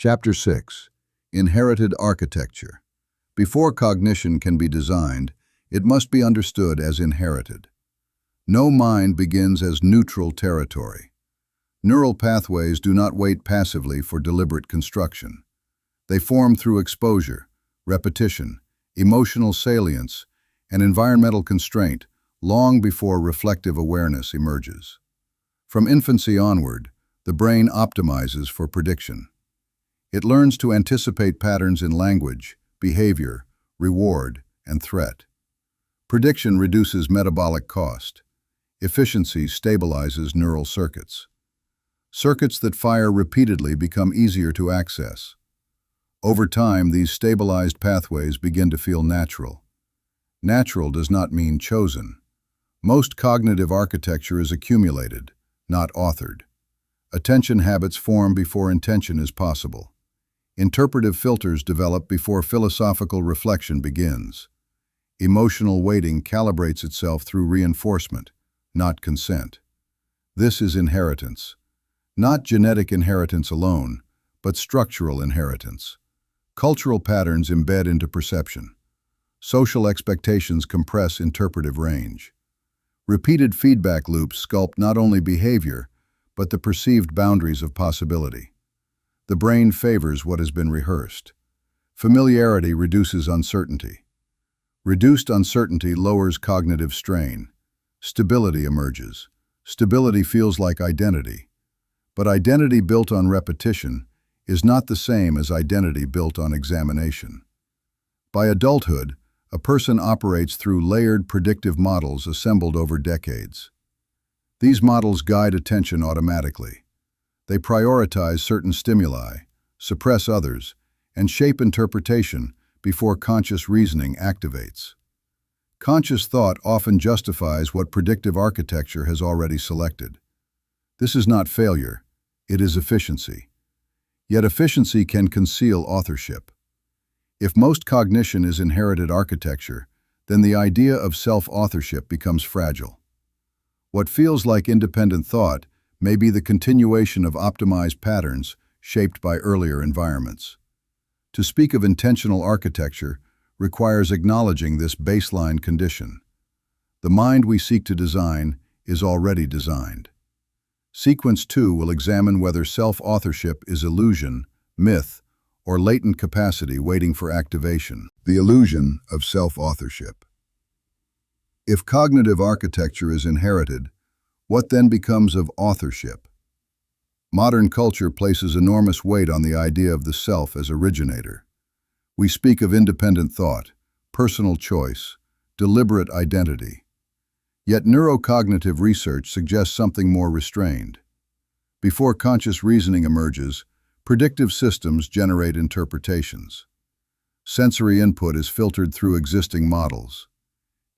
Chapter 6. Inherited Architecture. Before cognition can be designed, it must be understood as inherited. No mind begins as neutral territory. Neural pathways do not wait passively for deliberate construction. They form through exposure, repetition, emotional salience, and environmental constraint long before reflective awareness emerges. From infancy onward, the brain optimizes for prediction. It learns to anticipate patterns in language, behavior, reward, and threat. Prediction reduces metabolic cost. Efficiency stabilizes neural circuits. Circuits that fire repeatedly become easier to access. Over time, these stabilized pathways begin to feel natural. Natural does not mean chosen. Most cognitive architecture is accumulated, not authored. Attention habits form before intention is possible. Interpretive filters develop before philosophical reflection begins. Emotional weighting calibrates itself through reinforcement, not consent. This is inheritance. Not genetic inheritance alone, but structural inheritance. Cultural patterns embed into perception. Social expectations compress interpretive range. Repeated feedback loops sculpt not only behavior, but the perceived boundaries of possibility. The brain favors what has been rehearsed. Familiarity reduces uncertainty. Reduced uncertainty lowers cognitive strain. Stability emerges. Stability feels like identity. But identity built on repetition is not the same as identity built on examination. By adulthood, a person operates through layered predictive models assembled over decades. These models guide attention automatically. They prioritize certain stimuli, suppress others, and shape interpretation before conscious reasoning activates. Conscious thought often justifies what predictive architecture has already selected. This is not failure, it is efficiency. Yet efficiency can conceal authorship. If most cognition is inherited architecture, then the idea of self-authorship becomes fragile. What feels like independent thought may be the continuation of optimized patterns shaped by earlier environments. To speak of intentional architecture requires acknowledging this baseline condition. The mind we seek to design is already designed. Sequence 2 will examine whether self-authorship is illusion, myth, or latent capacity waiting for activation. The illusion of self-authorship. If cognitive architecture is inherited, what then becomes of authorship? Modern culture places enormous weight on the idea of the self as originator. We speak of independent thought, personal choice, deliberate identity. Yet neurocognitive research suggests something more restrained. Before conscious reasoning emerges, predictive systems generate interpretations. Sensory input is filtered through existing models.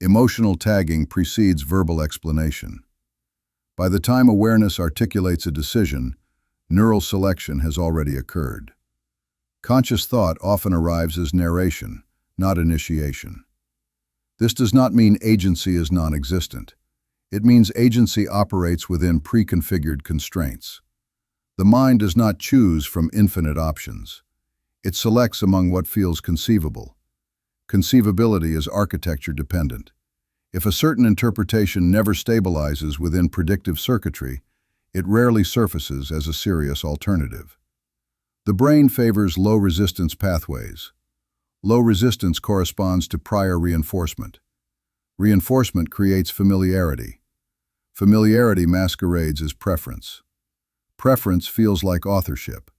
Emotional tagging precedes verbal explanation. By the time awareness articulates a decision, neural selection has already occurred. Conscious thought often arrives as narration, not initiation. This does not mean agency is non-existent. It means agency operates within pre-configured constraints. The mind does not choose from infinite options. It selects among what feels conceivable. Conceivability is architecture-dependent. If a certain interpretation never stabilizes within predictive circuitry, it rarely surfaces as a serious alternative. The brain favors low-resistance pathways. Low resistance corresponds to prior reinforcement. Reinforcement creates familiarity. Familiarity masquerades as preference. Preference feels like authorship.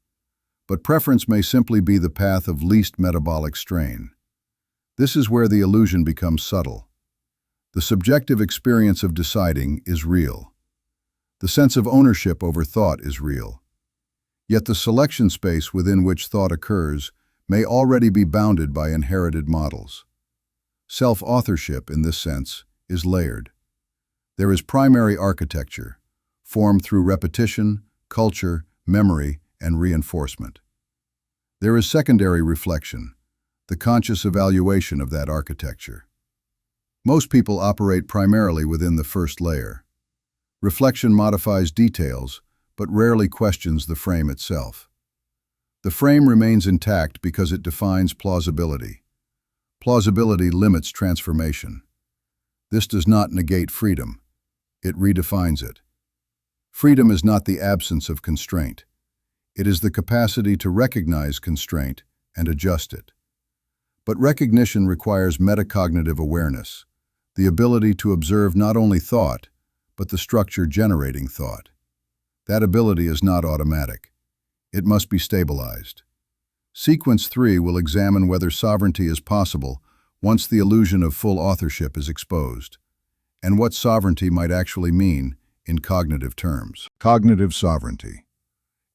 But preference may simply be the path of least metabolic strain. This is where the illusion becomes subtle. The subjective experience of deciding is real. The sense of ownership over thought is real. Yet the selection space within which thought occurs may already be bounded by inherited models. Self-authorship, in this sense, is layered. There is primary architecture, formed through repetition, culture, memory, and reinforcement. There is secondary reflection, the conscious evaluation of that architecture. Most people operate primarily within the first layer. Reflection modifies details, but rarely questions the frame itself. The frame remains intact because it defines plausibility. Plausibility limits transformation. This does not negate freedom. It redefines it. Freedom is not the absence of constraint. It is the capacity to recognize constraint and adjust it. But recognition requires metacognitive awareness, the ability to observe not only thought, but the structure generating thought. That ability is not automatic. It must be stabilized. Sequence 3 will examine whether sovereignty is possible once the illusion of full authorship is exposed, and what sovereignty might actually mean in cognitive terms. Cognitive sovereignty.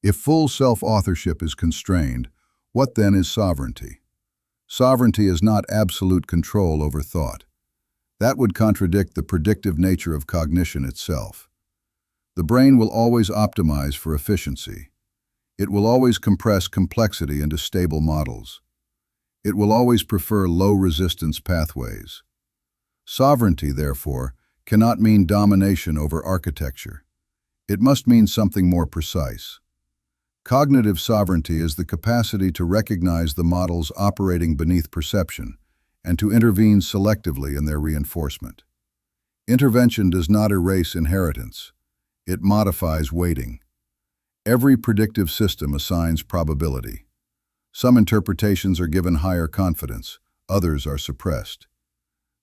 If full self-authorship is constrained, what then is sovereignty? Sovereignty is not absolute control over thought. That would contradict the predictive nature of cognition itself. The brain will always optimize for efficiency. It will always compress complexity into stable models. It will always prefer low-resistance pathways. Sovereignty, therefore, cannot mean domination over architecture. It must mean something more precise. Cognitive sovereignty is the capacity to recognize the models operating beneath perception and to intervene selectively in their reinforcement. Intervention does not erase inheritance. It modifies weighting. Every predictive system assigns probability. Some interpretations are given higher confidence, others are suppressed.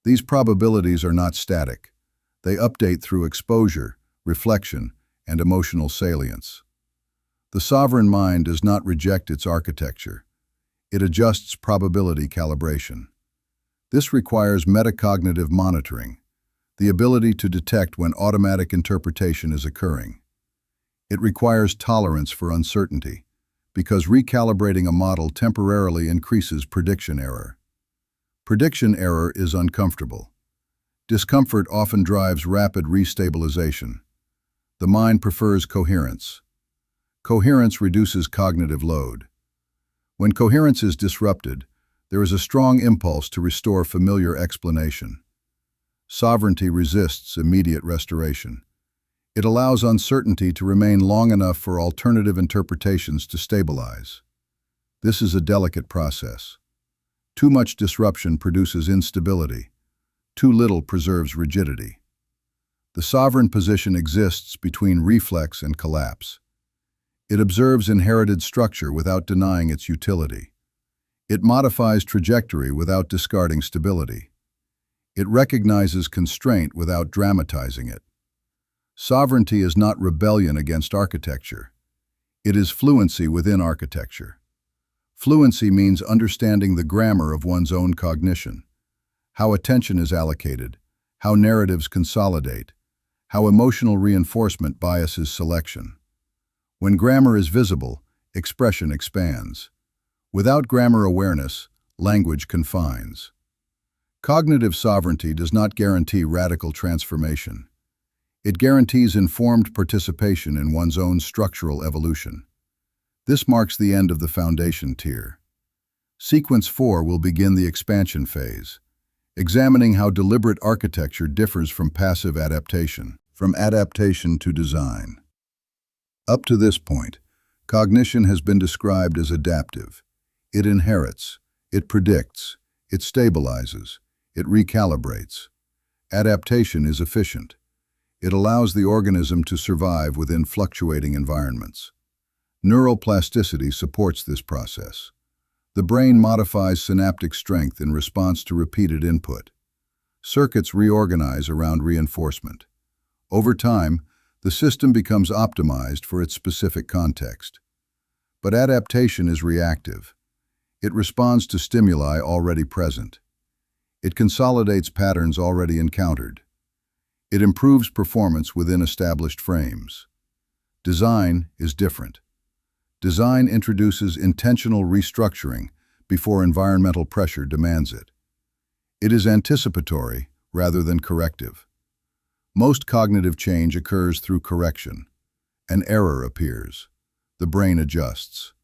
These probabilities are not static. They update through exposure, reflection, and emotional salience. The sovereign mind does not reject its architecture. It adjusts probability calibration. This requires metacognitive monitoring, the ability to detect when automatic interpretation is occurring. It requires tolerance for uncertainty, because recalibrating a model temporarily increases prediction error. Prediction error is uncomfortable. Discomfort often drives rapid restabilization. The mind prefers coherence. Coherence reduces cognitive load. When coherence is disrupted, there is a strong impulse to restore familiar explanation. Sovereignty resists immediate restoration. It allows uncertainty to remain long enough for alternative interpretations to stabilize. This is a delicate process. Too much disruption produces instability. Too little preserves rigidity. The sovereign position exists between reflex and collapse. It observes inherited structure without denying its utility. It modifies trajectory without discarding stability. It recognizes constraint without dramatizing it. Sovereignty is not rebellion against architecture. It is fluency within architecture. Fluency means understanding the grammar of one's own cognition, how attention is allocated, how narratives consolidate, how emotional reinforcement biases selection. When grammar is visible, expression expands. Without grammar awareness, language confines. Cognitive sovereignty does not guarantee radical transformation. It guarantees informed participation in one's own structural evolution. This marks the end of the foundation tier. Sequence 4 will begin the expansion phase, examining how deliberate architecture differs from passive adaptation, from adaptation to design. Up to this point, cognition has been described as adaptive. It inherits, it predicts, it stabilizes, it recalibrates. Adaptation is efficient. It allows the organism to survive within fluctuating environments. Neural plasticity supports this process. The brain modifies synaptic strength in response to repeated input. Circuits reorganize around reinforcement. Over time, the system becomes optimized for its specific context. But adaptation is reactive. It responds to stimuli already present. It consolidates patterns already encountered. It improves performance within established frames. Design is different. Design introduces intentional restructuring before environmental pressure demands it. It is anticipatory rather than corrective. Most cognitive change occurs through correction. An error appears. The brain adjusts.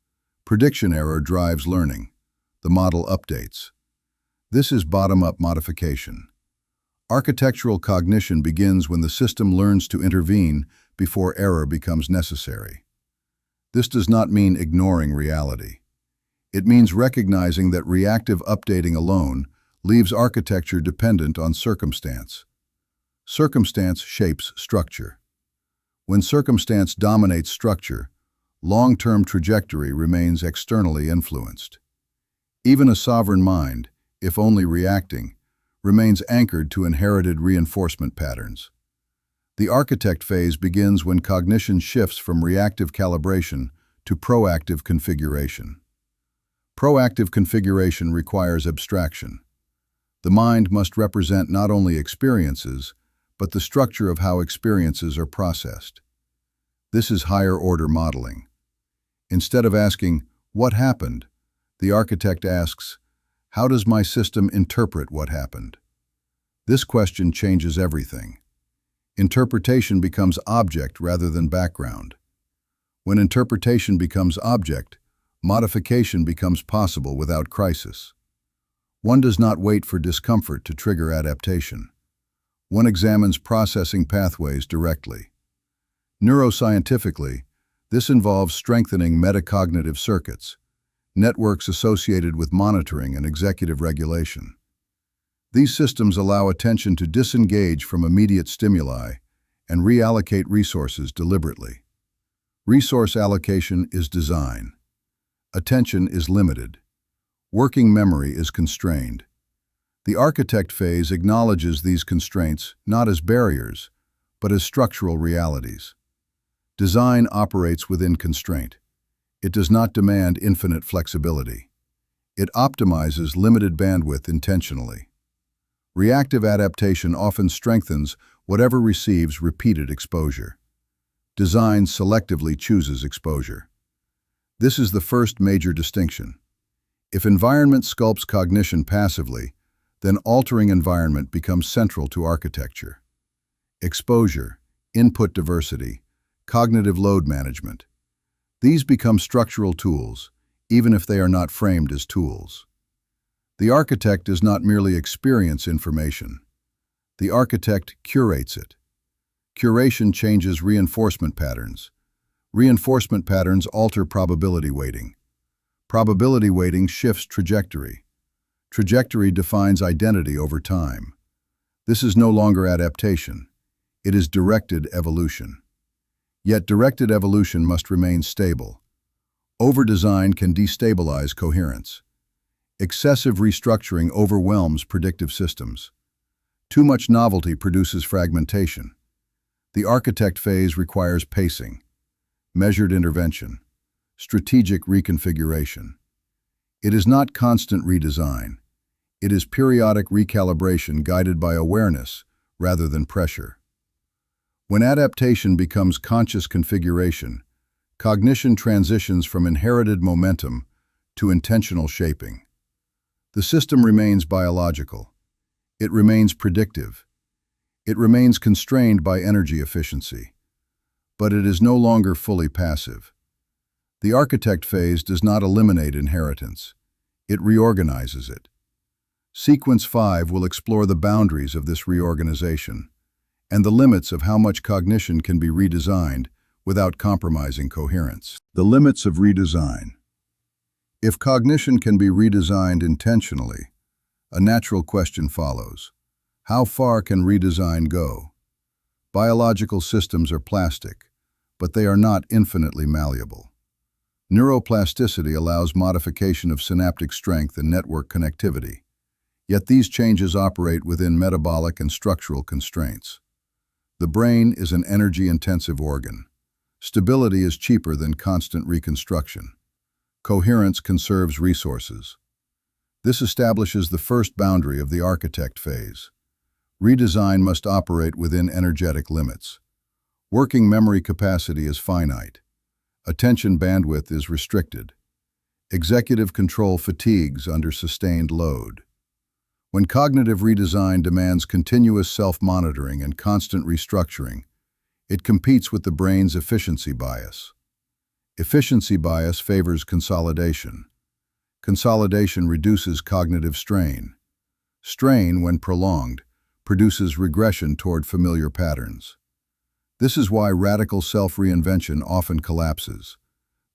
Prediction error drives learning. The model updates. This is bottom-up modification. Architectural cognition begins when the system learns to intervene before error becomes necessary. This does not mean ignoring reality. It means recognizing that reactive updating alone leaves architecture dependent on circumstance. Circumstance shapes structure. When circumstance dominates structure, long-term trajectory remains externally influenced. Even a sovereign mind, if only reacting, remains anchored to inherited reinforcement patterns. The architect phase begins when cognition shifts from reactive calibration to proactive configuration. Proactive configuration requires abstraction. The mind must represent not only experiences, but the structure of how experiences are processed. This is higher-order modeling. Instead of asking, "What happened?" the architect asks, "How does my system interpret what happened?" This question changes everything. Interpretation becomes object rather than background. When interpretation becomes object, modification becomes possible without crisis. One does not wait for discomfort to trigger adaptation. One examines processing pathways directly. Neuroscientifically, this involves strengthening metacognitive circuits, networks associated with monitoring and executive regulation. These systems allow attention to disengage from immediate stimuli and reallocate resources deliberately. Resource allocation is design. Attention is limited. Working memory is constrained. The architect phase acknowledges these constraints not as barriers, but as structural realities. Design operates within constraint. It does not demand infinite flexibility. It optimizes limited bandwidth intentionally. Reactive adaptation often strengthens whatever receives repeated exposure. Design selectively chooses exposure. This is the first major distinction. If environment sculpts cognition passively, then altering environment becomes central to architecture. Exposure, input diversity, cognitive load management. These become structural tools, even if they are not framed as tools. The architect does not merely experience information. The architect curates it. Curation changes reinforcement patterns. Reinforcement patterns alter probability weighting. Probability weighting shifts trajectory. Trajectory defines identity over time. This is no longer adaptation. It is directed evolution. Yet directed evolution must remain stable. Overdesign can destabilize coherence. Excessive restructuring overwhelms predictive systems. Too much novelty produces fragmentation. The architect phase requires pacing, measured intervention, strategic reconfiguration. It is not constant redesign. It is periodic recalibration guided by awareness rather than pressure. When adaptation becomes conscious configuration, cognition transitions from inherited momentum to intentional shaping. The system remains biological. It remains predictive. It remains constrained by energy efficiency. But it is no longer fully passive. The architect phase does not eliminate inheritance. It reorganizes it. Sequence 5 will explore the boundaries of this reorganization and the limits of how much cognition can be redesigned without compromising coherence. The limits of redesign. If cognition can be redesigned intentionally, a natural question follows. How far can redesign go? Biological systems are plastic, but they are not infinitely malleable. Neuroplasticity allows modification of synaptic strength and network connectivity, yet these changes operate within metabolic and structural constraints. The brain is an energy-intensive organ. Stability is cheaper than constant reconstruction. Coherence conserves resources. This establishes the first boundary of the architect phase. Redesign must operate within energetic limits. Working memory capacity is finite. Attention bandwidth is restricted. Executive control fatigues under sustained load. When cognitive redesign demands continuous self-monitoring and constant restructuring, it competes with the brain's efficiency bias. Efficiency bias favors consolidation. Consolidation reduces cognitive strain. Strain, when prolonged, produces regression toward familiar patterns. This is why radical self-reinvention often collapses.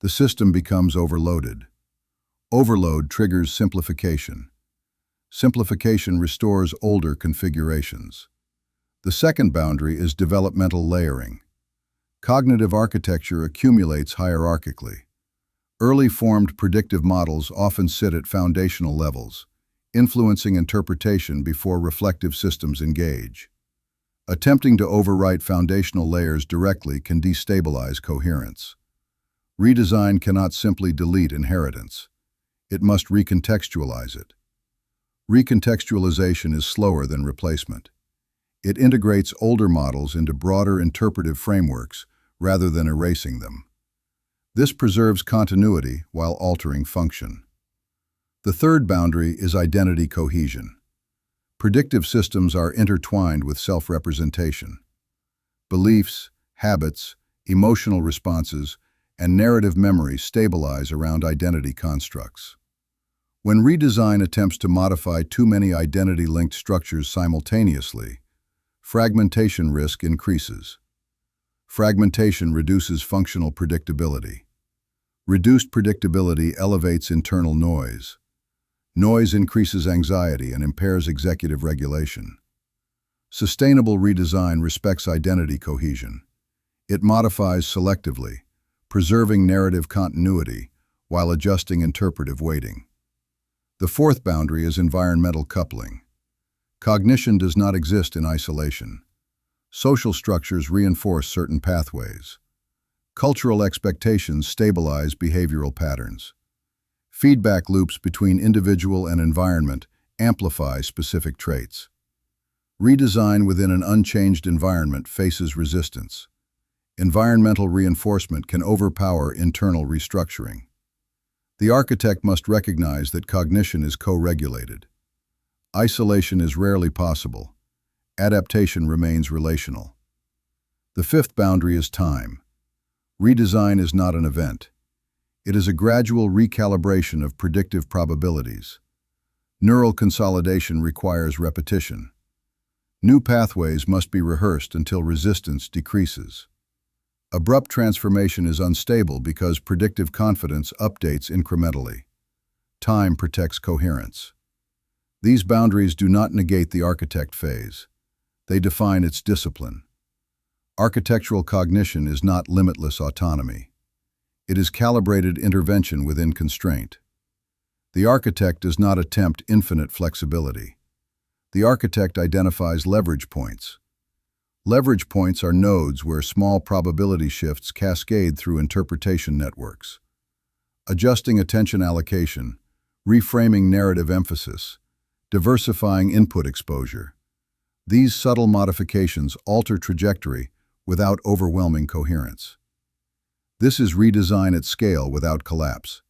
The system becomes overloaded. Overload triggers simplification. Simplification restores older configurations. The second boundary is developmental layering. Cognitive architecture accumulates hierarchically. Early formed predictive models often sit at foundational levels, influencing interpretation before reflective systems engage. Attempting to overwrite foundational layers directly can destabilize coherence. Redesign cannot simply delete inheritance. It must recontextualize it. Recontextualization is slower than replacement. It integrates older models into broader interpretive frameworks rather than erasing them. This preserves continuity while altering function. The third boundary is identity cohesion. Predictive systems are intertwined with self-representation. Beliefs, habits, emotional responses, and narrative memory stabilize around identity constructs. When redesign attempts to modify too many identity-linked structures simultaneously, fragmentation risk increases. Fragmentation reduces functional predictability. Reduced predictability elevates internal noise. Noise increases anxiety and impairs executive regulation. Sustainable redesign respects identity cohesion. It modifies selectively, preserving narrative continuity while adjusting interpretive weighting. The fourth boundary is environmental coupling. Cognition does not exist in isolation. Social structures reinforce certain pathways. Cultural expectations stabilize behavioral patterns. Feedback loops between individual and environment amplify specific traits. Redesign within an unchanged environment faces resistance. Environmental reinforcement can overpower internal restructuring. The architect must recognize that cognition is co-regulated. Isolation is rarely possible. Adaptation remains relational. The fifth boundary is time. Redesign is not an event. It is a gradual recalibration of predictive probabilities. Neural consolidation requires repetition. New pathways must be rehearsed until resistance decreases. Abrupt transformation is unstable because predictive confidence updates incrementally. Time protects coherence. These boundaries do not negate the architect phase. They define its discipline. Architectural cognition is not limitless autonomy. It is calibrated intervention within constraint. The architect does not attempt infinite flexibility. The architect identifies leverage points. Leverage points are nodes where small probability shifts cascade through interpretation networks. Adjusting attention allocation, reframing narrative emphasis, diversifying input exposure. These subtle modifications alter trajectory without overwhelming coherence. This is redesign at scale without collapse.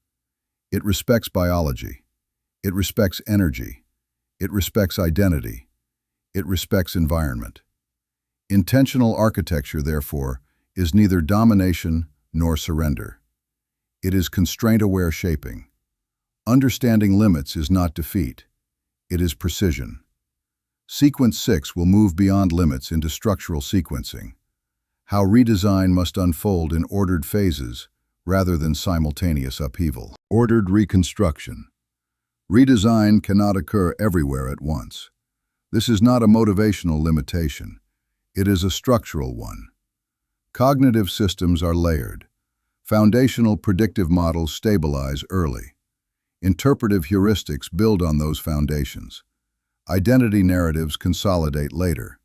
It respects biology. It respects energy. It respects identity. It respects environment. Intentional architecture, therefore, is neither domination nor surrender. It is constraint-aware shaping. Understanding limits is not defeat. It is precision. Sequence 6 will move beyond limits into structural sequencing. How redesign must unfold in ordered phases rather than simultaneous upheaval. Ordered reconstruction. Redesign cannot occur everywhere at once. This is not a motivational limitation. It is a structural one. Cognitive systems are layered. Foundational predictive models stabilize early. Interpretive heuristics build on those foundations. Identity narratives consolidate later.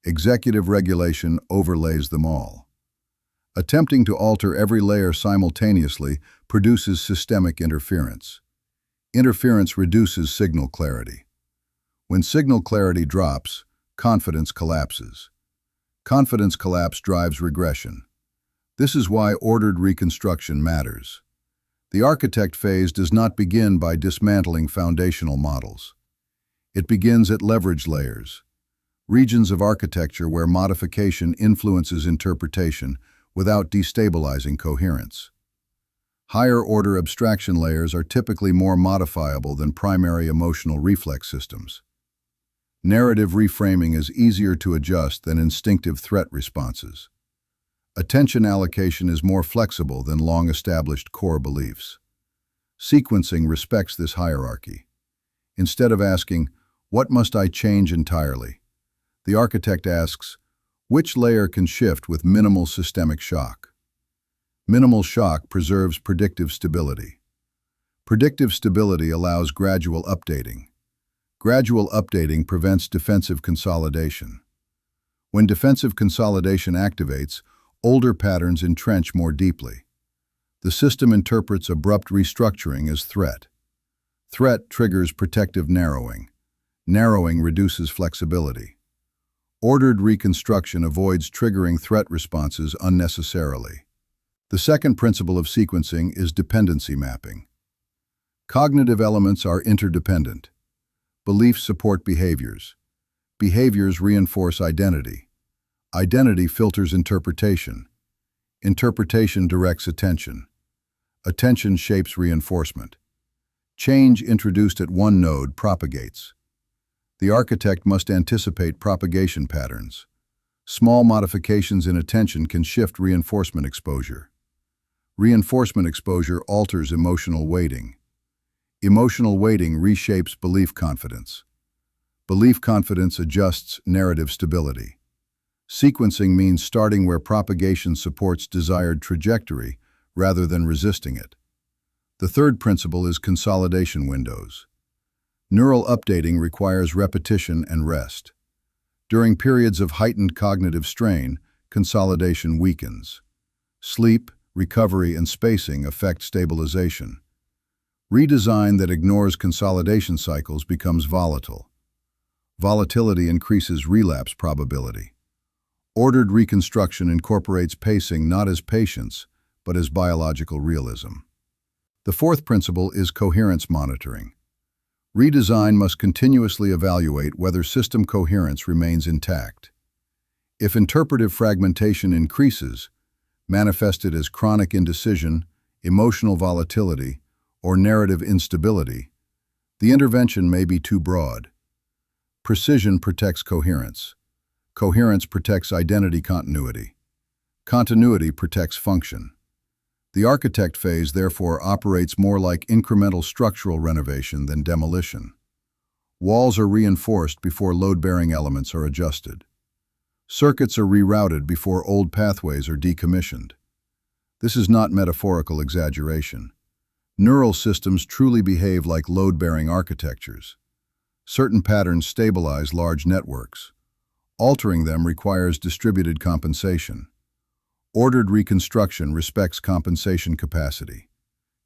Executive regulation overlays them all. Attempting to alter every layer simultaneously produces systemic interference. Interference reduces signal clarity. When signal clarity drops, confidence collapses. Confidence collapse drives regression. This is why ordered reconstruction matters. The architect phase does not begin by dismantling foundational models. It begins at leverage layers, regions of architecture where modification influences interpretation without destabilizing coherence. Higher-order abstraction layers are typically more modifiable than primary emotional reflex systems. Narrative reframing is easier to adjust than instinctive threat responses. Attention allocation is more flexible than long-established core beliefs. Sequencing respects this hierarchy. Instead of asking, "What must I change entirely?" the architect asks, "Which layer can shift with minimal systemic shock?" Minimal shock preserves predictive stability. Predictive stability allows gradual updating. Gradual updating prevents defensive consolidation. When defensive consolidation activates, older patterns entrench more deeply. The system interprets abrupt restructuring as threat. Threat triggers protective narrowing. Narrowing reduces flexibility. Ordered reconstruction avoids triggering threat responses unnecessarily. The second principle of sequencing is dependency mapping. Cognitive elements are interdependent. Beliefs support behaviors. Behaviors reinforce identity. Identity filters interpretation. Interpretation directs attention. Attention shapes reinforcement. Change introduced at one node propagates. The architect must anticipate propagation patterns. Small modifications in attention can shift reinforcement exposure. Reinforcement exposure alters emotional weighting. Emotional weighting reshapes belief confidence. Belief confidence adjusts narrative stability. Sequencing means starting where propagation supports desired trajectory rather than resisting it. The third principle is consolidation windows. Neural updating requires repetition and rest. During periods of heightened cognitive strain, consolidation weakens. Sleep, recovery, and spacing affect stabilization. Redesign that ignores consolidation cycles becomes volatile. Volatility increases relapse probability. Ordered reconstruction incorporates pacing not as patience, but as biological realism. The fourth principle is coherence monitoring. Redesign must continuously evaluate whether system coherence remains intact. If interpretive fragmentation increases, manifested as chronic indecision, emotional volatility, or narrative instability, the intervention may be too broad. Precision protects coherence. Coherence protects identity continuity. Continuity protects function. The architect phase therefore operates more like incremental structural renovation than demolition. Walls are reinforced before load-bearing elements are adjusted. Circuits are rerouted before old pathways are decommissioned. This is not metaphorical exaggeration. Neural systems truly behave like load-bearing architectures. Certain patterns stabilize large networks. Altering them requires distributed compensation. Ordered reconstruction respects compensation capacity.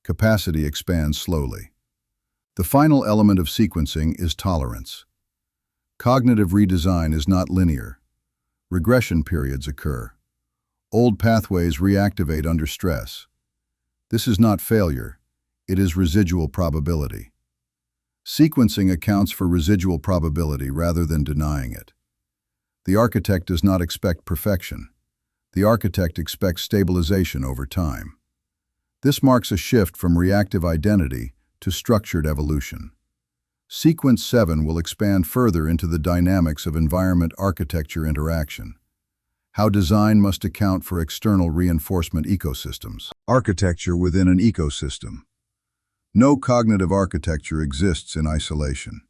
Capacity expands slowly. The final element of sequencing is tolerance. Cognitive redesign is not linear. Regression periods occur. Old pathways reactivate under stress. This is not failure, it is residual probability. Sequencing accounts for residual probability rather than denying it. The architect does not expect perfection. The architect expects stabilization over time. This marks a shift from reactive identity to structured evolution. Sequence 7 will expand further into the dynamics of environment-architecture interaction. How design must account for external reinforcement ecosystems. Architecture within an ecosystem. No cognitive architecture exists in isolation.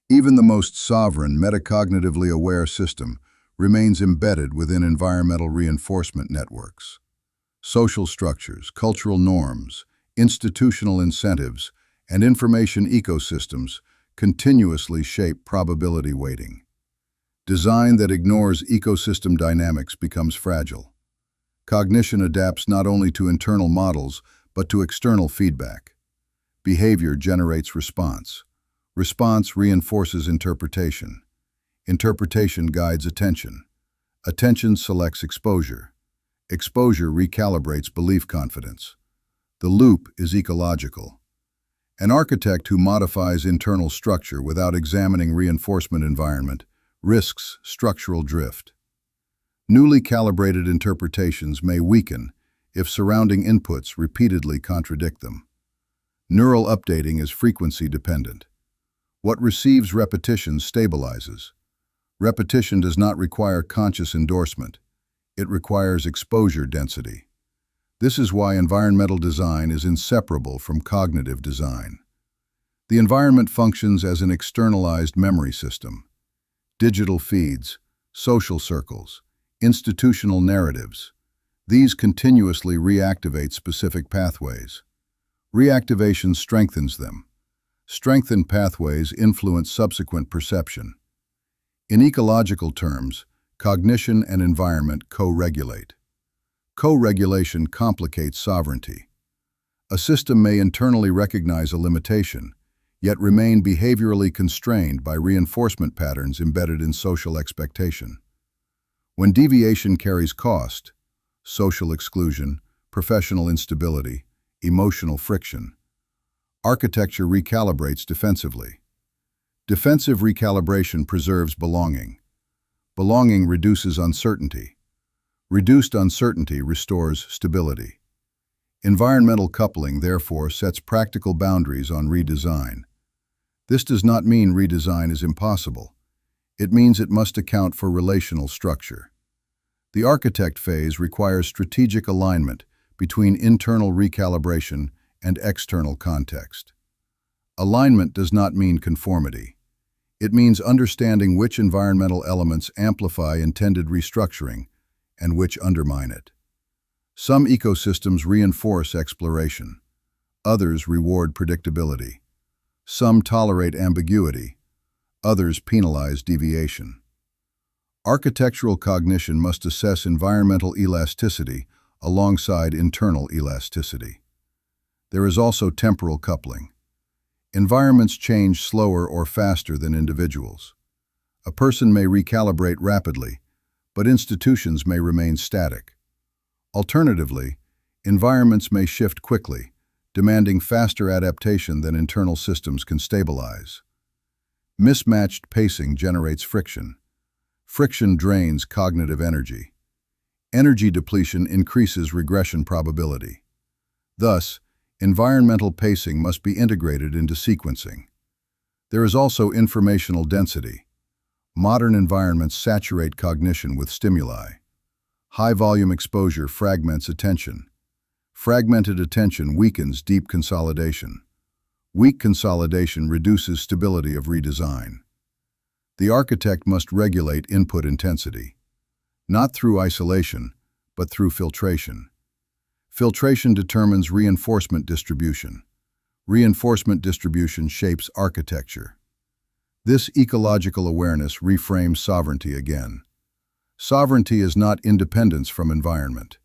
Even the most sovereign, metacognitively aware system remains embedded within environmental reinforcement networks. Social structures, cultural norms, institutional incentives, and information ecosystems continuously shape probability weighting. Design that ignores ecosystem dynamics becomes fragile. Cognition adapts not only to internal models, but to external feedback. Behavior generates response. Response reinforces interpretation. Interpretation guides attention. Attention selects exposure. Exposure recalibrates belief confidence. The loop is ecological. An architect who modifies internal structure without examining reinforcement environment risks structural drift. Newly calibrated interpretations may weaken if surrounding inputs repeatedly contradict them. Neural updating is frequency dependent. What receives repetition stabilizes. Repetition does not require conscious endorsement. It requires exposure density. This is why environmental design is inseparable from cognitive design. The environment functions as an externalized memory system. Digital feeds, social circles, institutional narratives. These continuously reactivate specific pathways. Reactivation strengthens them. Strengthened pathways influence subsequent perception. In ecological terms, cognition and environment co-regulate. Co-regulation complicates sovereignty. A system may internally recognize a limitation, yet remain behaviorally constrained by reinforcement patterns embedded in social expectation. When deviation carries cost, social exclusion, professional instability, emotional friction, architecture recalibrates defensively. Defensive recalibration preserves belonging. Belonging reduces uncertainty. Reduced uncertainty restores stability. Environmental coupling, therefore, sets practical boundaries on redesign. This does not mean redesign is impossible. It means it must account for relational structure. The architect phase requires strategic alignment between internal recalibration and external context. Alignment does not mean conformity. It means understanding which environmental elements amplify intended restructuring and which undermine it. Some ecosystems reinforce exploration. Others reward predictability. Some tolerate ambiguity. Others penalize deviation. Architectural cognition must assess environmental elasticity alongside internal elasticity. There is also temporal coupling. Environments change slower or faster than individuals. A person may recalibrate rapidly, but institutions may remain static. Alternatively, environments may shift quickly, demanding faster adaptation than internal systems can stabilize. Mismatched pacing generates friction. Friction drains cognitive energy. Energy depletion increases regression probability. Thus, environmental pacing must be integrated into sequencing. There is also informational density. Modern environments saturate cognition with stimuli. High-volume exposure fragments attention. Fragmented attention weakens deep consolidation. Weak consolidation reduces stability of redesign. The architect must regulate input intensity, not through isolation, but through filtration. Filtration determines reinforcement distribution. Reinforcement distribution shapes architecture. This ecological awareness reframes sovereignty again. Sovereignty is not independence from environment.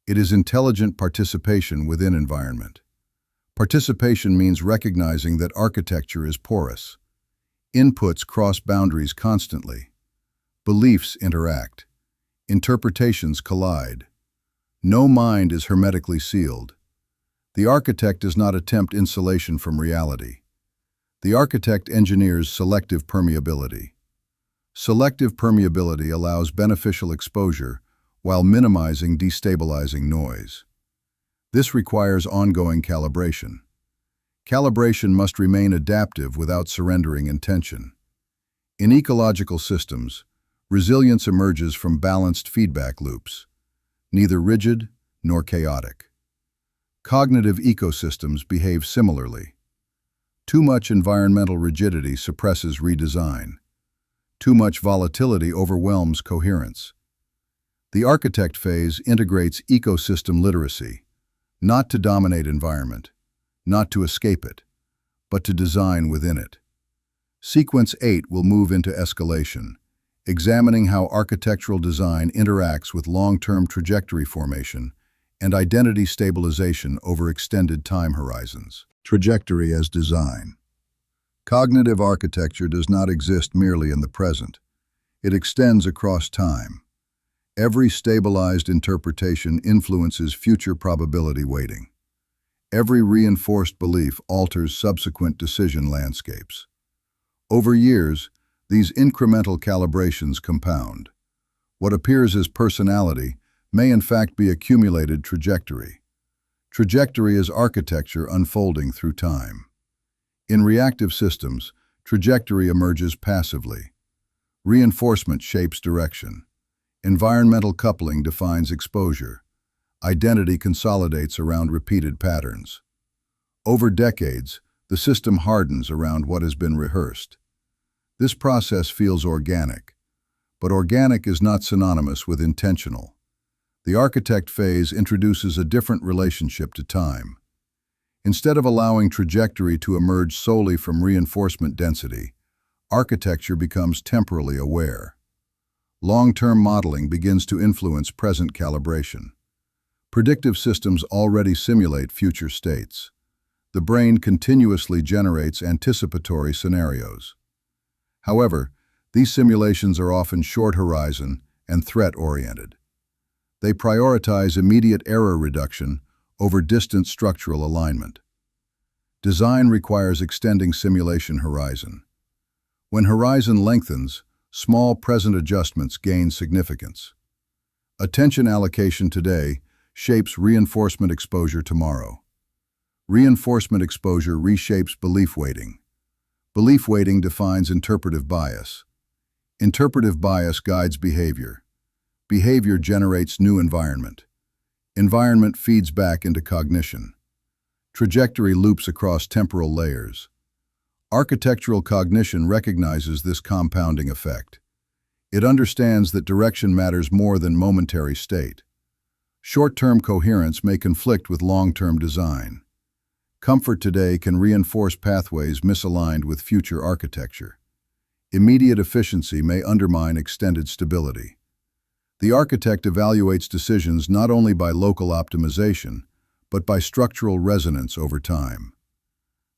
It is intelligent participation within environment. Participation means recognizing that architecture is porous. Inputs cross boundaries constantly. Beliefs interact. Interpretations collide. No mind is hermetically sealed. The architect does not attempt insulation from reality. The architect engineers selective permeability. Selective permeability allows beneficial exposure while minimizing destabilizing noise. This requires ongoing calibration. Calibration must remain adaptive without surrendering intention. In ecological systems, resilience emerges from balanced feedback loops, neither rigid nor chaotic. Cognitive ecosystems behave similarly. Too much environmental rigidity suppresses redesign. Too much volatility overwhelms coherence. The architect phase integrates ecosystem literacy, not to dominate environment, not to escape it, but to design within it. Sequence 8 will move into escalation, examining how architectural design interacts with long-term trajectory formation and identity stabilization over extended time horizons. Trajectory as design. Cognitive architecture does not exist merely in the present. It extends across time. Every stabilized interpretation influences future probability weighting. Every reinforced belief alters subsequent decision landscapes. Over years, these incremental calibrations compound. What appears as personality may in fact be accumulated trajectory. Trajectory is architecture unfolding through time. In reactive systems, trajectory emerges passively. Reinforcement shapes direction. Environmental coupling defines exposure. Identity consolidates around repeated patterns. Over decades, the system hardens around what has been rehearsed. This process feels organic, but organic is not synonymous with intentional. The architect phase introduces a different relationship to time. Instead of allowing trajectory to emerge solely from reinforcement density, architecture becomes temporally aware. Long-term modeling begins to influence present calibration. Predictive systems already simulate future states. The brain continuously generates anticipatory scenarios. However, these simulations are often short-horizon and threat-oriented. They prioritize immediate error reduction over distant structural alignment. Design requires extending simulation horizon. When horizon lengthens, small present adjustments gain significance. Attention allocation today shapes reinforcement exposure tomorrow. Reinforcement exposure reshapes belief weighting. Belief weighting defines interpretive bias. Interpretive bias guides behavior. Behavior generates new environment. Environment feeds back into cognition. Trajectory loops across temporal layers. Architectural cognition recognizes this compounding effect. It understands that direction matters more than momentary state. Short-term coherence may conflict with long-term design. Comfort today can reinforce pathways misaligned with future architecture. Immediate efficiency may undermine extended stability. The architect evaluates decisions not only by local optimization, but by structural resonance over time.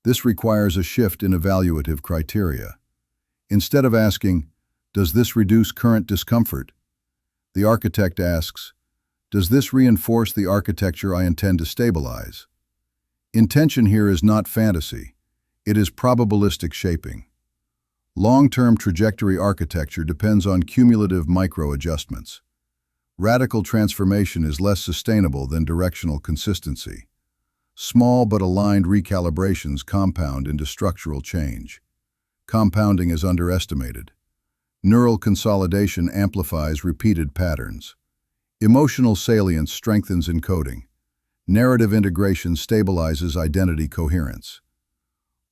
This requires a shift in evaluative criteria. Instead of asking, "Does this reduce current discomfort?" the architect asks, "Does this reinforce the architecture I intend to stabilize?" Intention here is not fantasy. It is probabilistic shaping. Long-term trajectory architecture depends on cumulative micro-adjustments. Radical transformation is less sustainable than directional consistency. Small but aligned recalibrations compound into structural change. Compounding is underestimated. Neural consolidation amplifies repeated patterns. Emotional salience strengthens encoding. Narrative integration stabilizes identity coherence.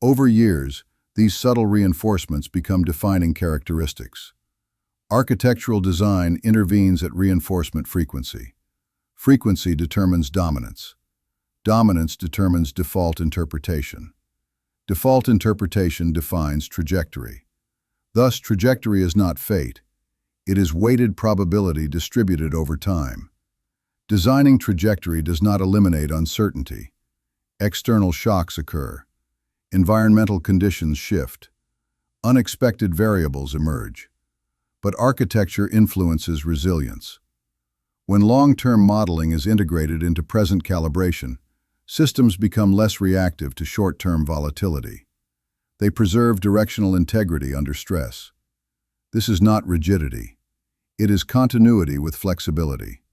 Over years, these subtle reinforcements become defining characteristics. Architectural design intervenes at reinforcement frequency. Frequency determines dominance. Dominance determines default interpretation. Default interpretation defines trajectory. Thus, trajectory is not fate. It is weighted probability distributed over time. Designing trajectory does not eliminate uncertainty. External shocks occur. Environmental conditions shift. Unexpected variables emerge. But architecture influences resilience. When long-term modeling is integrated into present calibration, systems become less reactive to short-term volatility. They preserve directional integrity under stress. This is not rigidity. It is continuity with flexibility.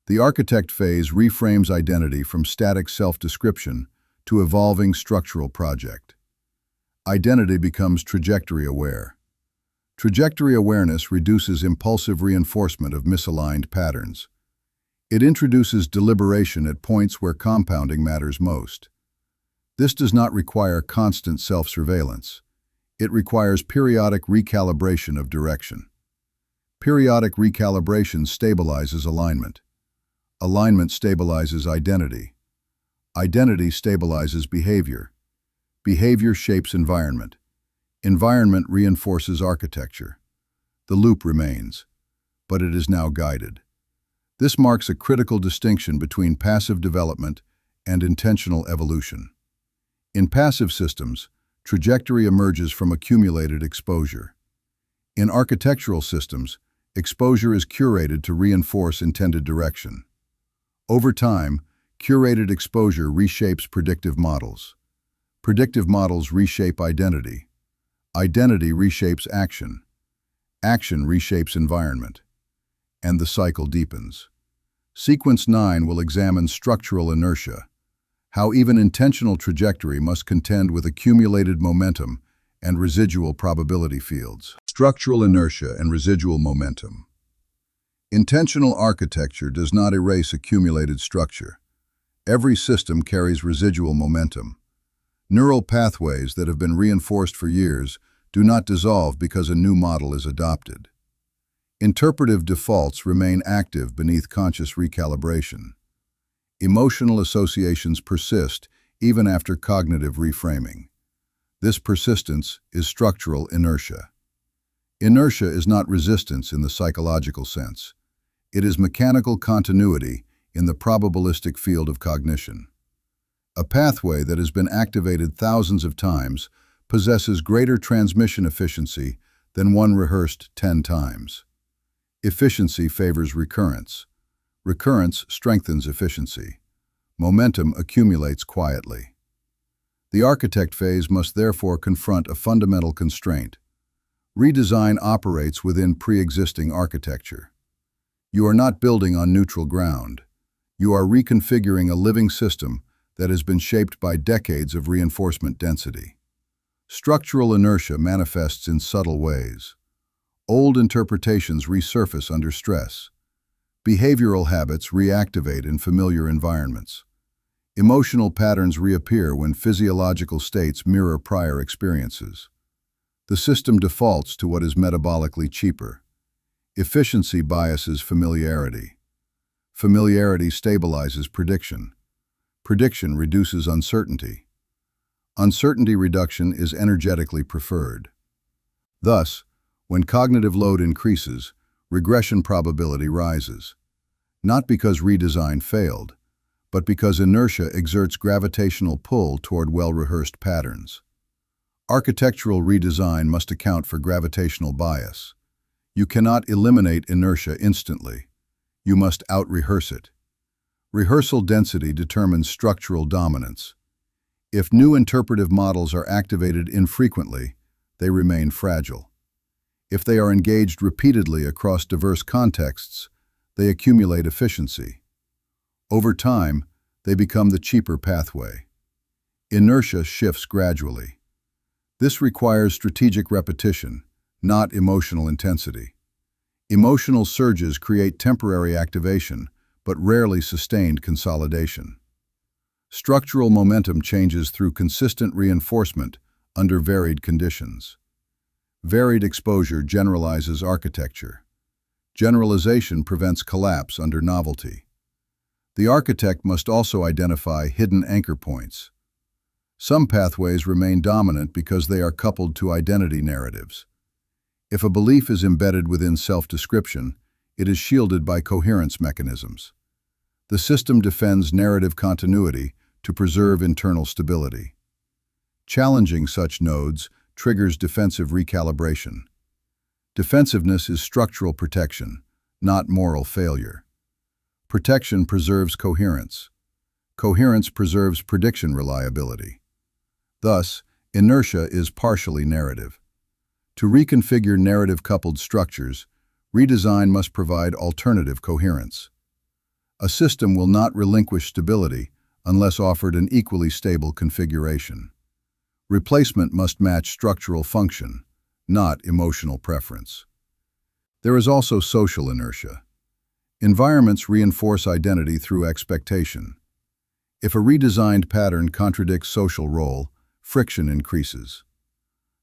The architect phase reframes identity from static self-description to evolving structural project. Identity becomes trajectory-aware. Trajectory awareness reduces impulsive reinforcement of misaligned patterns. It introduces deliberation at points where compounding matters most. This does not require constant self-surveillance. It requires periodic recalibration of direction. Periodic recalibration stabilizes alignment. Alignment stabilizes identity. Identity stabilizes behavior. Behavior shapes environment. Environment reinforces architecture. The loop remains, but it is now guided. This marks a critical distinction between passive development and intentional evolution. In passive systems, trajectory emerges from accumulated exposure. In architectural systems, exposure is curated to reinforce intended direction. Over time, curated exposure reshapes predictive models. Predictive models reshape identity. Identity reshapes action. Action reshapes environment. And the cycle deepens. Sequence 9 will examine structural inertia, how even intentional trajectory must contend with accumulated momentum and residual probability fields. Structural inertia and residual momentum. Intentional architecture does not erase accumulated structure. Every system carries residual momentum. Neural pathways that have been reinforced for years do not dissolve because a new model is adopted. Interpretive defaults remain active beneath conscious recalibration. Emotional associations persist even after cognitive reframing. This persistence is structural inertia. Inertia is not resistance in the psychological sense. It is mechanical continuity in the probabilistic field of cognition. A pathway that has been activated thousands of times possesses greater transmission efficiency than one rehearsed 10 times. Efficiency favors recurrence. Recurrence strengthens efficiency. Momentum accumulates quietly. The architect phase must therefore confront a fundamental constraint. Redesign operates within pre-existing architecture. You are not building on neutral ground. You are reconfiguring a living system that has been shaped by decades of reinforcement density. Structural inertia manifests in subtle ways. Old interpretations resurface under stress. Behavioral habits reactivate in familiar environments. Emotional patterns reappear when physiological states mirror prior experiences. The system defaults to what is metabolically cheaper. Efficiency biases familiarity. Familiarity stabilizes prediction. Prediction reduces uncertainty. Uncertainty reduction is energetically preferred. Thus, when cognitive load increases, regression probability rises. Not because redesign failed, but because inertia exerts gravitational pull toward well-rehearsed patterns. Architectural redesign must account for gravitational bias. You cannot eliminate inertia instantly. You must out-rehearse it. Rehearsal density determines structural dominance. If new interpretive models are activated infrequently, they remain fragile. If they are engaged repeatedly across diverse contexts, they accumulate efficiency. Over time, they become the cheaper pathway. Inertia shifts gradually. This requires strategic repetition, not emotional intensity. Emotional surges create temporary activation, but rarely sustained consolidation. Structural momentum changes through consistent reinforcement under varied conditions. Varied exposure generalizes architecture. Generalization prevents collapse under novelty. The architect must also identify hidden anchor points. Some pathways remain dominant because they are coupled to identity narratives. If a belief is embedded within self-description, it is shielded by coherence mechanisms. The system defends narrative continuity to preserve internal stability. Challenging such nodes triggers defensive recalibration. Defensiveness is structural protection, not moral failure. Protection preserves coherence. Coherence preserves prediction reliability. Thus, inertia is partially narrative. To reconfigure narrative-coupled structures, redesign must provide alternative coherence. A system will not relinquish stability unless offered an equally stable configuration. Replacement must match structural function, not emotional preference. There is also social inertia. Environments reinforce identity through expectation. If a redesigned pattern contradicts social role, friction increases.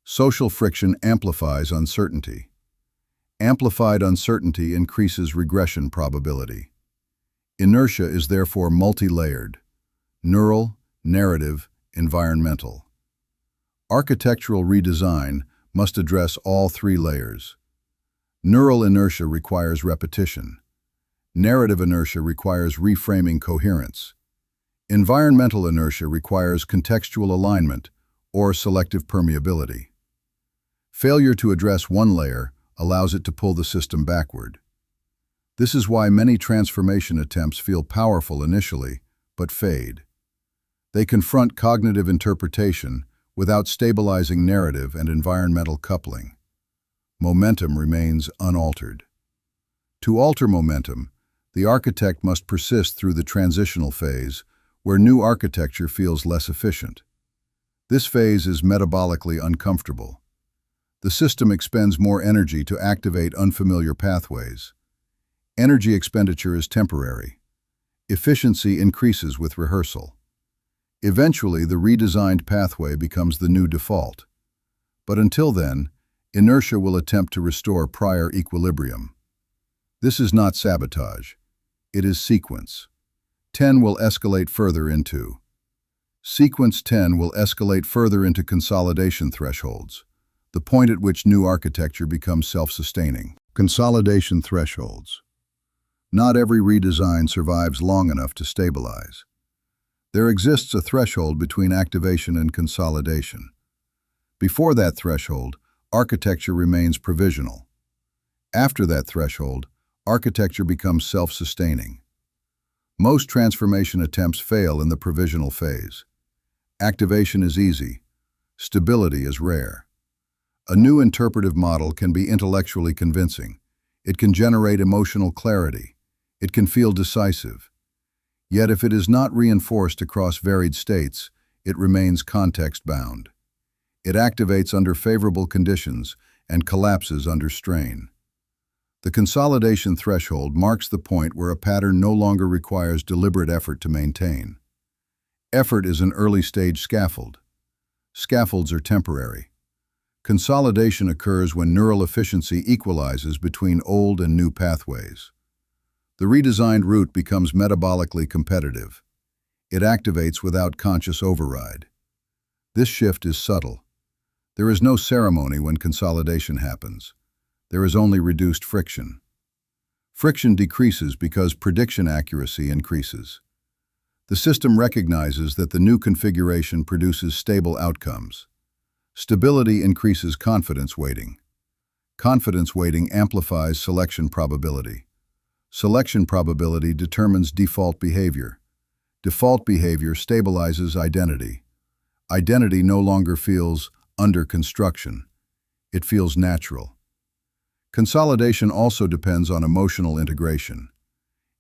Social friction amplifies uncertainty. Amplified uncertainty increases regression probability. Inertia is therefore multi-layered: neural, narrative, environmental. Architectural redesign must address all three layers. Neural inertia requires repetition. Narrative inertia requires reframing coherence. Environmental inertia requires contextual alignment or selective permeability. Failure to address one layer allows it to pull the system backward. This is why many transformation attempts feel powerful initially, but fade. They confront cognitive interpretation without stabilizing narrative and environmental coupling. Momentum remains unaltered. To alter momentum, the architect must persist through the transitional phase, where new architecture feels less efficient. This phase is metabolically uncomfortable. The system expends more energy to activate unfamiliar pathways. Energy expenditure is temporary. Efficiency increases with rehearsal. Eventually, the redesigned pathway becomes the new default. But until then, inertia will attempt to restore prior equilibrium. This is not sabotage. It is sequence. 10 will escalate further into. Sequence 10 will escalate further into consolidation thresholds, the point at which new architecture becomes self-sustaining. Consolidation thresholds. Not every redesign survives long enough to stabilize. There exists a threshold between activation and consolidation. Before that threshold, architecture remains provisional. After that threshold, architecture becomes self-sustaining. Most transformation attempts fail in the provisional phase. Activation is easy. Stability is rare. A new interpretive model can be intellectually convincing. It can generate emotional clarity. It can feel decisive. Yet if it is not reinforced across varied states, it remains context-bound. It activates under favorable conditions and collapses under strain. The consolidation threshold marks the point where a pattern no longer requires deliberate effort to maintain. Effort is an early-stage scaffold. Scaffolds are temporary. Consolidation occurs when neural efficiency equalizes between old and new pathways. The redesigned route becomes metabolically competitive. It activates without conscious override. This shift is subtle. There is no ceremony when consolidation happens. There is only reduced friction. Friction decreases because prediction accuracy increases. The system recognizes that the new configuration produces stable outcomes. Stability increases confidence weighting. Confidence weighting amplifies selection probability. Selection probability determines default behavior. Default behavior stabilizes identity. Identity no longer feels under construction. It feels natural. Consolidation also depends on emotional integration.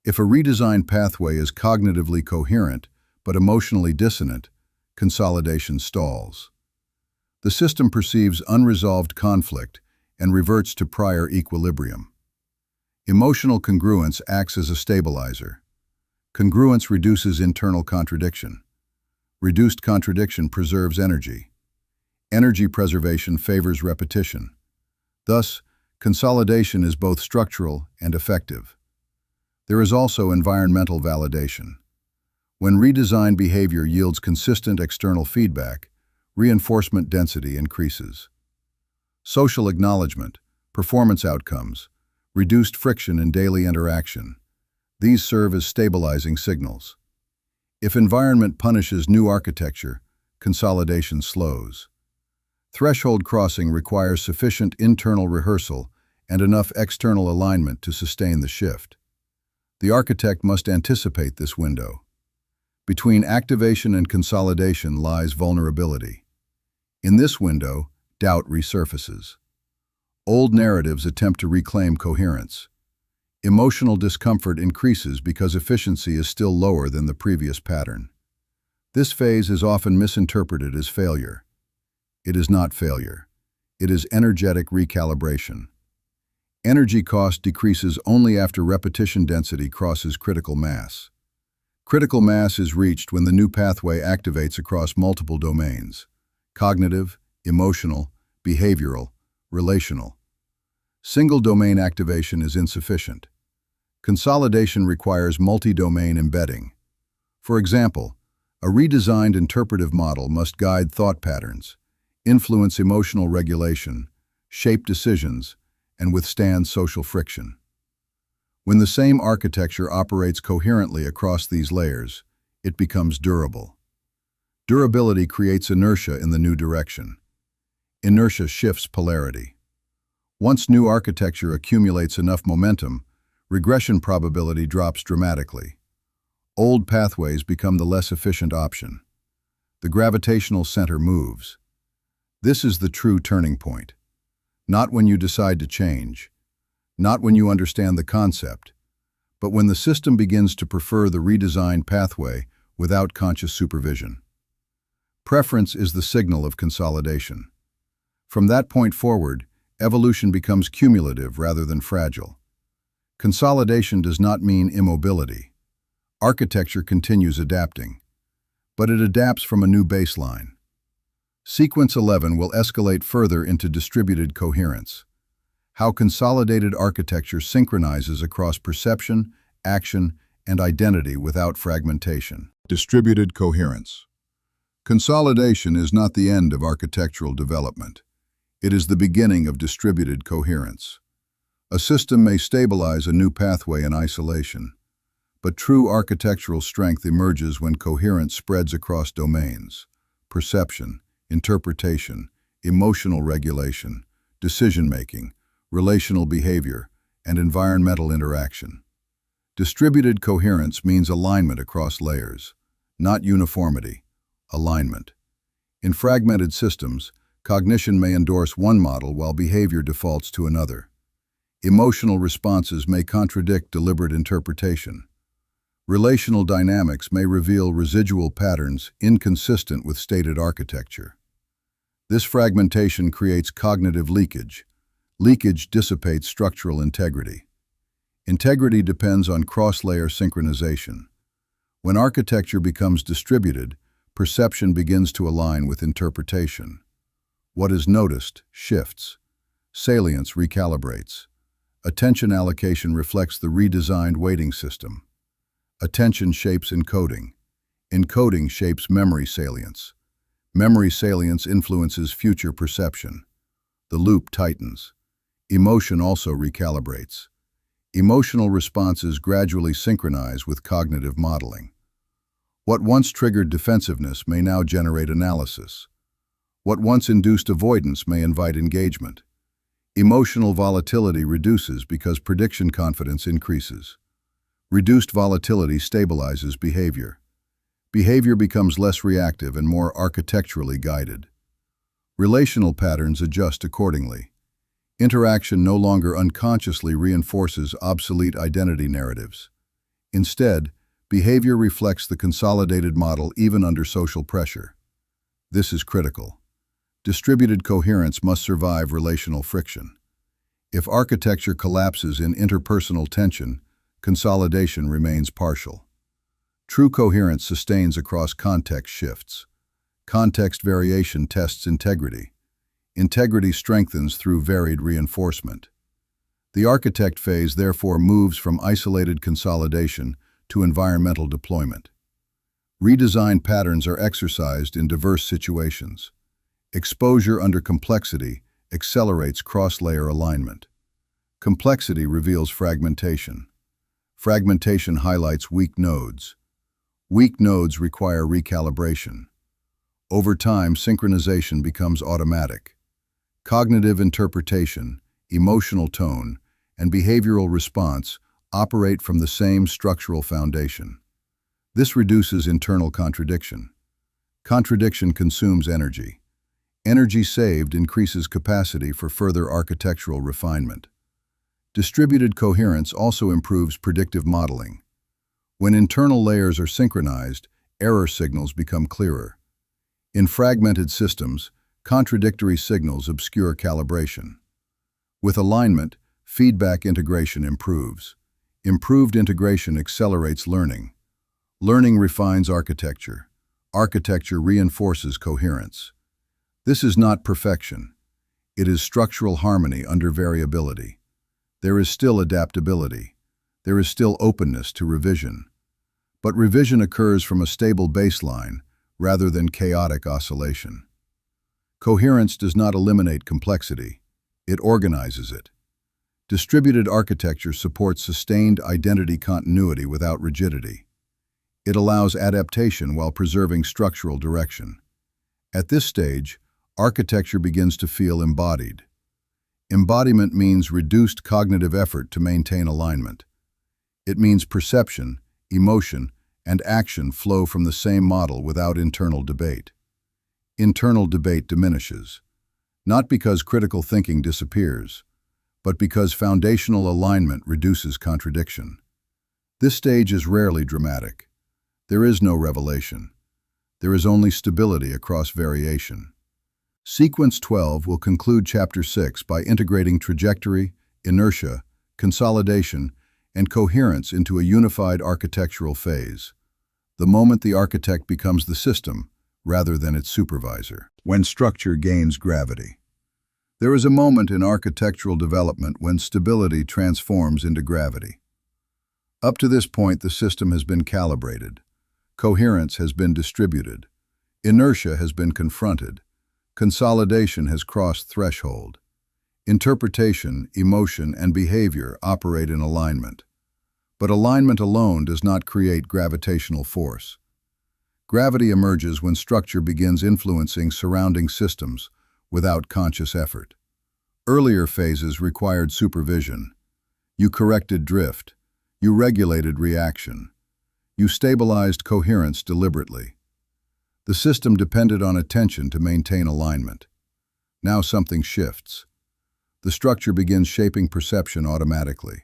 If a redesigned pathway is cognitively coherent but emotionally dissonant, consolidation stalls. The system perceives unresolved conflict and reverts to prior equilibrium. Emotional congruence acts as a stabilizer. Congruence reduces internal contradiction. Reduced contradiction preserves energy. Energy preservation favors repetition. Thus, consolidation is both structural and effective. There is also environmental validation. When redesigned behavior yields consistent external feedback, reinforcement density increases. Social acknowledgement, performance outcomes, reduced friction in daily interaction. These serve as stabilizing signals. If environment punishes new architecture, consolidation slows. Threshold crossing requires sufficient internal rehearsal and enough external alignment to sustain the shift. The architect must anticipate this window. Between activation and consolidation lies vulnerability. In this window, doubt resurfaces. Old narratives attempt to reclaim coherence. Emotional discomfort increases because efficiency is still lower than the previous pattern. This phase is often misinterpreted as failure. It is not failure. It is energetic recalibration. Energy cost decreases only after repetition density crosses critical mass. Critical mass is reached when the new pathway activates across multiple domains: cognitive, emotional, behavioral, relational. Single domain activation is insufficient. Consolidation requires multi-domain embedding. For example, a redesigned interpretive model must guide thought patterns, influence emotional regulation, shape decisions, and withstand social friction. When the same architecture operates coherently across these layers, it becomes durable. Durability creates inertia in the new direction. Inertia shifts polarity. Once new architecture accumulates enough momentum, regression probability drops dramatically. Old pathways become the less efficient option. The gravitational center moves. This is the true turning point. Not when you decide to change, not when you understand the concept, but when the system begins to prefer the redesigned pathway without conscious supervision. Preference is the signal of consolidation. From that point forward, evolution becomes cumulative rather than fragile. Consolidation does not mean immobility. Architecture continues adapting, but it adapts from a new baseline. Sequence 11 will escalate further into distributed coherence, how consolidated architecture synchronizes across perception, action, and identity without fragmentation. Distributed coherence. Consolidation is not the end of architectural development. It is the beginning of distributed coherence. A system may stabilize a new pathway in isolation, but true architectural strength emerges when coherence spreads across domains: perception, interpretation, emotional regulation, decision-making, relational behavior, and environmental interaction. Distributed coherence means alignment across layers, not uniformity, alignment. In fragmented systems, cognition may endorse one model while behavior defaults to another. Emotional responses may contradict deliberate interpretation. Relational dynamics may reveal residual patterns inconsistent with stated architecture. This fragmentation creates cognitive leakage. Leakage dissipates structural integrity. Integrity depends on cross-layer synchronization. When architecture becomes distributed, perception begins to align with interpretation. What is noticed shifts. Salience recalibrates. Attention allocation reflects the redesigned weighting system. Attention shapes encoding. Encoding shapes memory salience. Memory salience influences future perception. The loop tightens. Emotion also recalibrates. Emotional responses gradually synchronize with cognitive modeling. What once triggered defensiveness may now generate analysis. What once induced avoidance may invite engagement. Emotional volatility reduces because prediction confidence increases. Reduced volatility stabilizes behavior. Behavior becomes less reactive and more architecturally guided. Relational patterns adjust accordingly. Interaction no longer unconsciously reinforces obsolete identity narratives. Instead, behavior reflects the consolidated model even under social pressure. This is critical. Distributed coherence must survive relational friction. If architecture collapses in interpersonal tension, consolidation remains partial. True coherence sustains across context shifts. Context variation tests integrity. Integrity strengthens through varied reinforcement. The architect phase therefore moves from isolated consolidation to environmental deployment. Redesign patterns are exercised in diverse situations. Exposure under complexity accelerates cross-layer alignment. Complexity reveals fragmentation. Fragmentation highlights weak nodes. Weak nodes require recalibration. Over time, synchronization becomes automatic. Cognitive interpretation, emotional tone, and behavioral response operate from the same structural foundation. This reduces internal contradiction. Contradiction consumes energy. Energy saved increases capacity for further architectural refinement. Distributed coherence also improves predictive modeling. When internal layers are synchronized, error signals become clearer. In fragmented systems, contradictory signals obscure calibration. With alignment, feedback integration improves. Improved integration accelerates learning. Learning refines architecture. Architecture reinforces coherence. This is not perfection. It is structural harmony under variability. There is still adaptability. There is still openness to revision. But revision occurs from a stable baseline rather than chaotic oscillation. Coherence does not eliminate complexity. It organizes it. Distributed architecture supports sustained identity continuity without rigidity. It allows adaptation while preserving structural direction. At this stage, architecture begins to feel embodied. Embodiment means reduced cognitive effort to maintain alignment. It means perception, emotion, and action flow from the same model without internal debate. Internal debate diminishes, not because critical thinking disappears, but because foundational alignment reduces contradiction. This stage is rarely dramatic. There is no revelation. There is only stability across variation. Sequence 12 will conclude Chapter 6 by integrating trajectory, inertia, consolidation, and coherence into a unified architectural phase, the moment the architect becomes the system rather than its supervisor. When structure gains gravity. There is a moment in architectural development when stability transforms into gravity. Up to this point, the system has been calibrated. Coherence has been distributed. Inertia has been confronted. Consolidation has crossed threshold. Interpretation, emotion, and behavior operate in alignment. But alignment alone does not create gravitational force. Gravity emerges when structure begins influencing surrounding systems without conscious effort. Earlier phases required supervision. You corrected drift. You regulated reaction. You stabilized coherence deliberately. The system depended on attention to maintain alignment. Now something shifts. The structure begins shaping perception automatically.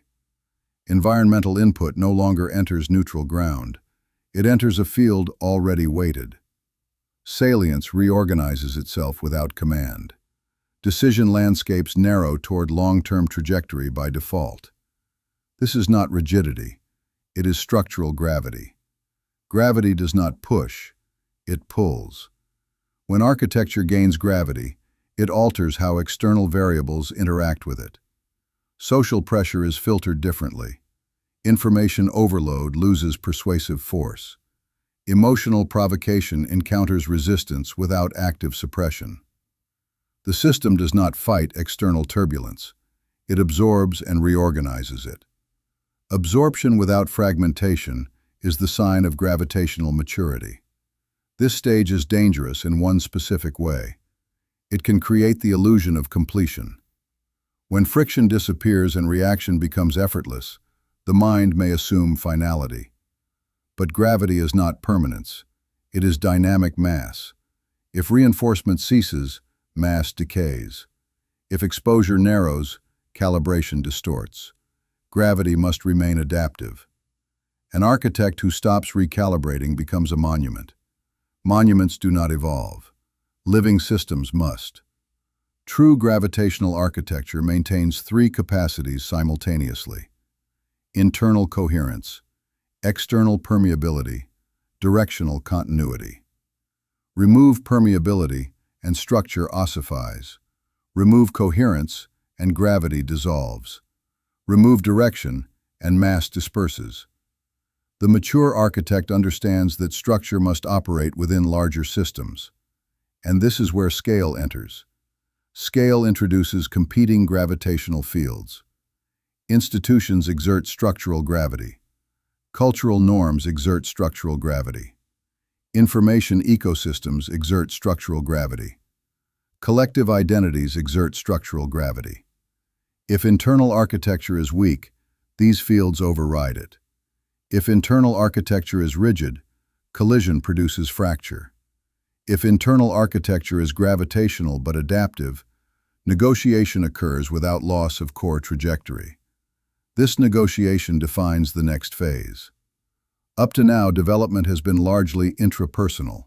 Environmental input no longer enters neutral ground. It enters a field already weighted. Salience reorganizes itself without command. Decision landscapes narrow toward long-term trajectory by default. This is not rigidity. It is structural gravity. Gravity does not push. It pulls. When architecture gains gravity, it alters how external variables interact with it. Social pressure is filtered differently. Information overload loses persuasive force. Emotional provocation encounters resistance without active suppression. The system does not fight external turbulence. It absorbs and reorganizes it. Absorption without fragmentation is the sign of gravitational maturity. This stage is dangerous in one specific way. It can create the illusion of completion. When friction disappears and reaction becomes effortless, the mind may assume finality. But gravity is not permanence. It is dynamic mass. If reinforcement ceases, mass decays. If exposure narrows, calibration distorts. Gravity must remain adaptive. An architect who stops recalibrating becomes a monument. Monuments do not evolve. Living systems must. True gravitational architecture maintains three capacities simultaneously: internal coherence, external permeability, directional continuity. Remove permeability, and structure ossifies. Remove coherence, and gravity dissolves. Remove direction, and mass disperses. The mature architect understands that structure must operate within larger systems. And this is where scale enters. Scale introduces competing gravitational fields. Institutions exert structural gravity. Cultural norms exert structural gravity. Information ecosystems exert structural gravity. Collective identities exert structural gravity. If internal architecture is weak, these fields override it. If internal architecture is rigid, collision produces fracture. If internal architecture is gravitational but adaptive, negotiation occurs without loss of core trajectory. This negotiation defines the next phase. Up to now, development has been largely intrapersonal.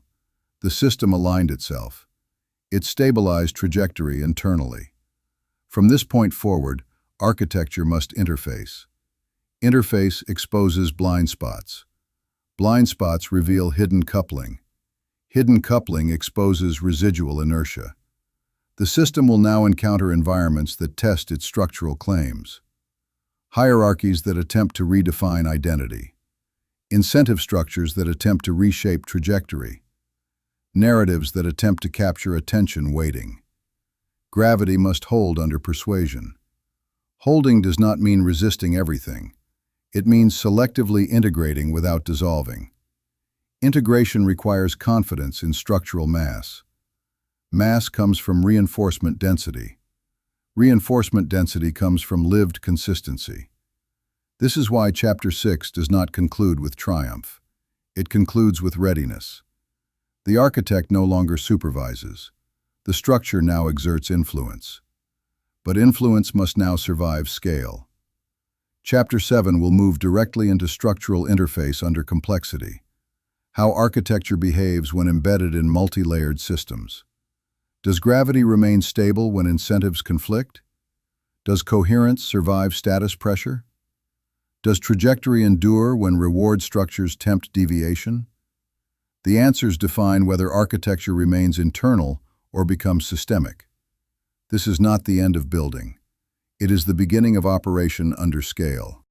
The system aligned itself. It stabilized trajectory internally. From this point forward, architecture must interface. Interface exposes blind spots. Blind spots reveal hidden coupling. Hidden coupling exposes residual inertia. The system will now encounter environments that test its structural claims. Hierarchies that attempt to redefine identity. Incentive structures that attempt to reshape trajectory. Narratives that attempt to capture attention weighting. Gravity must hold under persuasion. Holding does not mean resisting everything. It means selectively integrating without dissolving. Integration requires confidence in structural mass. Mass comes from reinforcement density. Reinforcement density comes from lived consistency. This is why Chapter 6 does not conclude with triumph. It concludes with readiness. The architect no longer supervises. The structure now exerts influence. But influence must now survive scale. Chapter 7 will move directly into structural interface under complexity. How architecture behaves when embedded in multi-layered systems. Does gravity remain stable when incentives conflict? Does coherence survive status pressure? Does trajectory endure when reward structures tempt deviation? The answers define whether architecture remains internal or becomes systemic. This is not the end of building. It is the beginning of operation under scale.